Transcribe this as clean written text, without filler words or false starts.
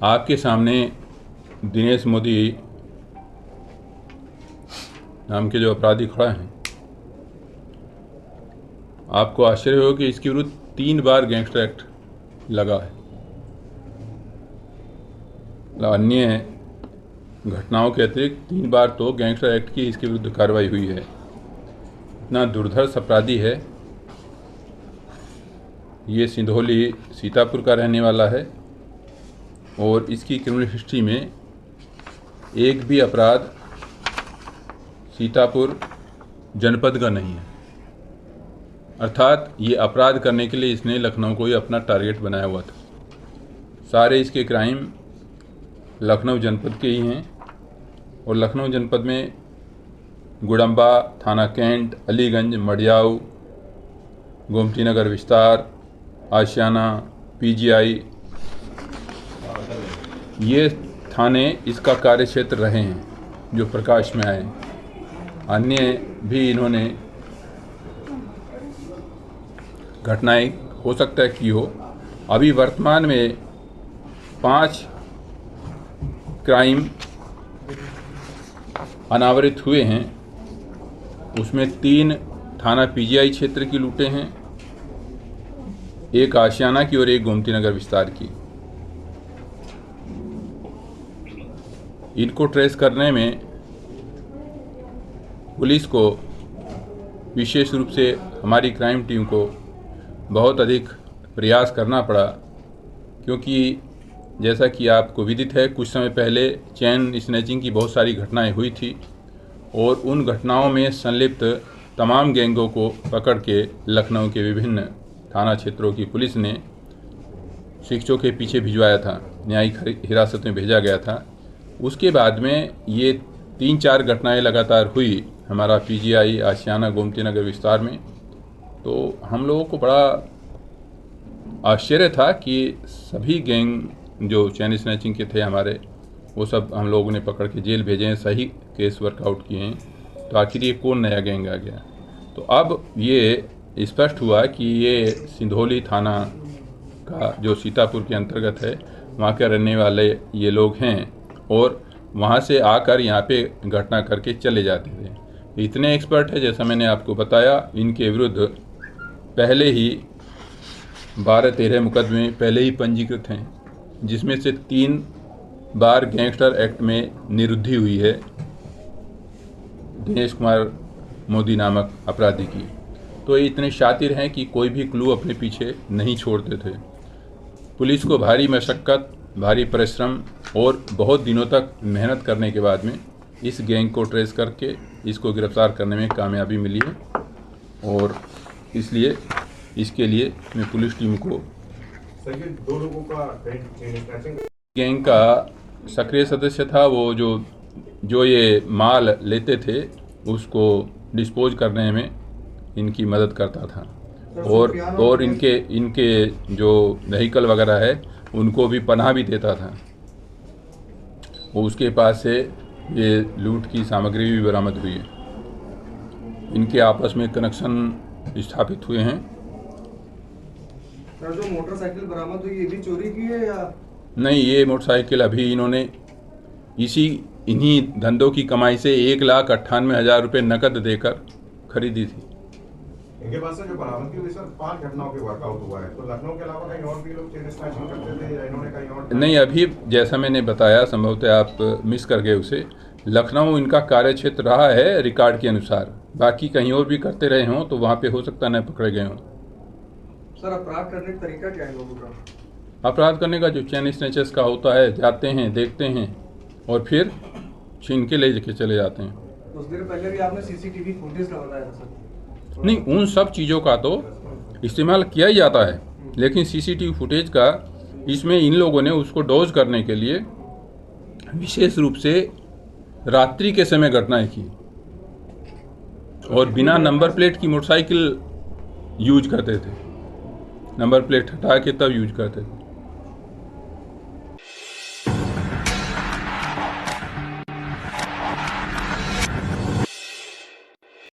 आपके सामने दिनेश मोदी नाम के जो अपराधी खड़ा हैं, आपको आश्चर्य हो कि इसके विरुद्ध 3 बार गैंगस्टर एक्ट लगा है। अन्य घटनाओं के अतिरिक्त 3 बार तो गैंगस्टर एक्ट की इसके विरुद्ध कार्रवाई हुई है। इतना दुर्धर्ष अपराधी है। ये सिंधौली सीतापुर का रहने वाला है और इसकी क्रिमिनल हिस्ट्री में एक भी अपराध सीतापुर जनपद का नहीं है। अर्थात ये अपराध करने के लिए इसने लखनऊ को ही अपना टारगेट बनाया हुआ था। सारे इसके क्राइम लखनऊ जनपद के ही हैं और लखनऊ जनपद में गुड़म्बा, थाना कैंट, अलीगंज, मडियाऊ, गोमती नगर विस्तार, आशियाना, पीजीआई, ये थाने इसका कार्यक्षेत्र रहे हैं जो प्रकाश में आए। अन्य भी इन्होंने घटनाएं हो सकता है की हो। अभी वर्तमान में 5 क्राइम अनावरित हुए हैं, उसमें 3 थाना पीजीआई क्षेत्र की लूटें हैं, एक आशियाना की और एक गोमती नगर विस्तार की। इनको ट्रेस करने में पुलिस को विशेष रूप से हमारी क्राइम टीम को बहुत अधिक प्रयास करना पड़ा, क्योंकि जैसा कि आपको विदित है, कुछ समय पहले चैन स्नैचिंग की बहुत सारी घटनाएं हुई थी और उन घटनाओं में संलिप्त तमाम गैंगों को पकड़ के लखनऊ के विभिन्न थाना क्षेत्रों की पुलिस ने शिक्षकों के पीछे भिजवाया था, न्यायिक हिरासत में भेजा गया था। उसके बाद में ये 3-4 घटनाएं लगातार हुई हमारा पीजीआई, आशियाना, गोमती नगर विस्तार में। तो हम लोगों को बड़ा आश्चर्य था कि सभी गैंग जो चैन स्नैचिंग के थे हमारे, वो सब हम लोगों ने पकड़ के जेल भेजे हैं, सही केस वर्कआउट किए हैं। तो आखिर ये कौन नया गैंग आ गया? तो अब ये स्पष्ट हुआ कि ये सिंधौली थाना का जो सीतापुर के अंतर्गत है, वहाँ के रहने वाले ये लोग हैं और वहाँ से आकर यहाँ पे घटना करके चले जाते थे। इतने एक्सपर्ट है, जैसा मैंने आपको बताया, इनके विरुद्ध पहले ही 12-13 मुकदमे पहले ही पंजीकृत हैं, जिसमें से 3 बार गैंगस्टर एक्ट में निरुद्धि हुई है दिनेश कुमार मोदी नामक अपराधी की। तो ये इतने शातिर हैं कि कोई भी क्लू अपने पीछे नहीं छोड़ते थे। पुलिस को भारी मशक्क़त, भारी परिश्रम और बहुत दिनों तक मेहनत करने के बाद में इस गैंग को ट्रेस करके इसको गिरफ्तार करने में कामयाबी मिली है और इसलिए इसके लिए मैं पुलिस टीम को 2 लोगों का गैंग का सक्रिय सदस्य था। वो जो ये माल लेते थे उसको डिस्पोज करने में इनकी मदद करता था और इनके जो व्हीकल वगैरह है उनको भी पनाह भी देता था। वो उसके पास से ये लूट की सामग्री भी बरामद हुई है। इनके आपस में कनेक्शन स्थापित हुए हैं। सर, जो मोटरसाइकिल बरामद हुई ये भी चोरी की है या नहीं? ये मोटरसाइकिल अभी इन्होंने इन्हीं धंधों की कमाई से 1,98,000 रुपये नकद देकर खरीदी थी। इनके पास से जो बरामदगी हुई सर 5 घटनाओं के वर्कआउट हुआ है। तो लखनऊ के अलावा कहीं और भी लोग चेन स्नैचिंग करते थे या इन्होंने कहीं और? नहीं, अभी जैसा मैंने बताया, संभवतः आप मिस कर गए उसे, लखनऊ इनका कार्यक्षेत्र रहा है रिकॉर्ड के अनुसार। बाकी कहीं और भी करते रहे हों तो वहाँ पे हो सकता है न पकड़े गए हों। सर, अपराध करने का तरीका क्या है लोगों का? अपराध करने का जो चैन स्नैचर्स का होता है, जाते हैं, देखते हैं और फिर छीन के ले के चले जाते हैं। कुछ देर पहले भी आपने सीसीटीवी फुटेज का बताया था सर। नहीं, उन सब चीज़ों का तो इस्तेमाल किया ही जाता है, लेकिन सीसीटीवी फुटेज का इसमें इन लोगों ने उसको डोज करने के लिए विशेष रूप से रात्रि के समय घटनाएं की और बिना नंबर प्लेट की मोटरसाइकिल यूज करते थे। नंबर प्लेट हटा के तब यूज करते थे।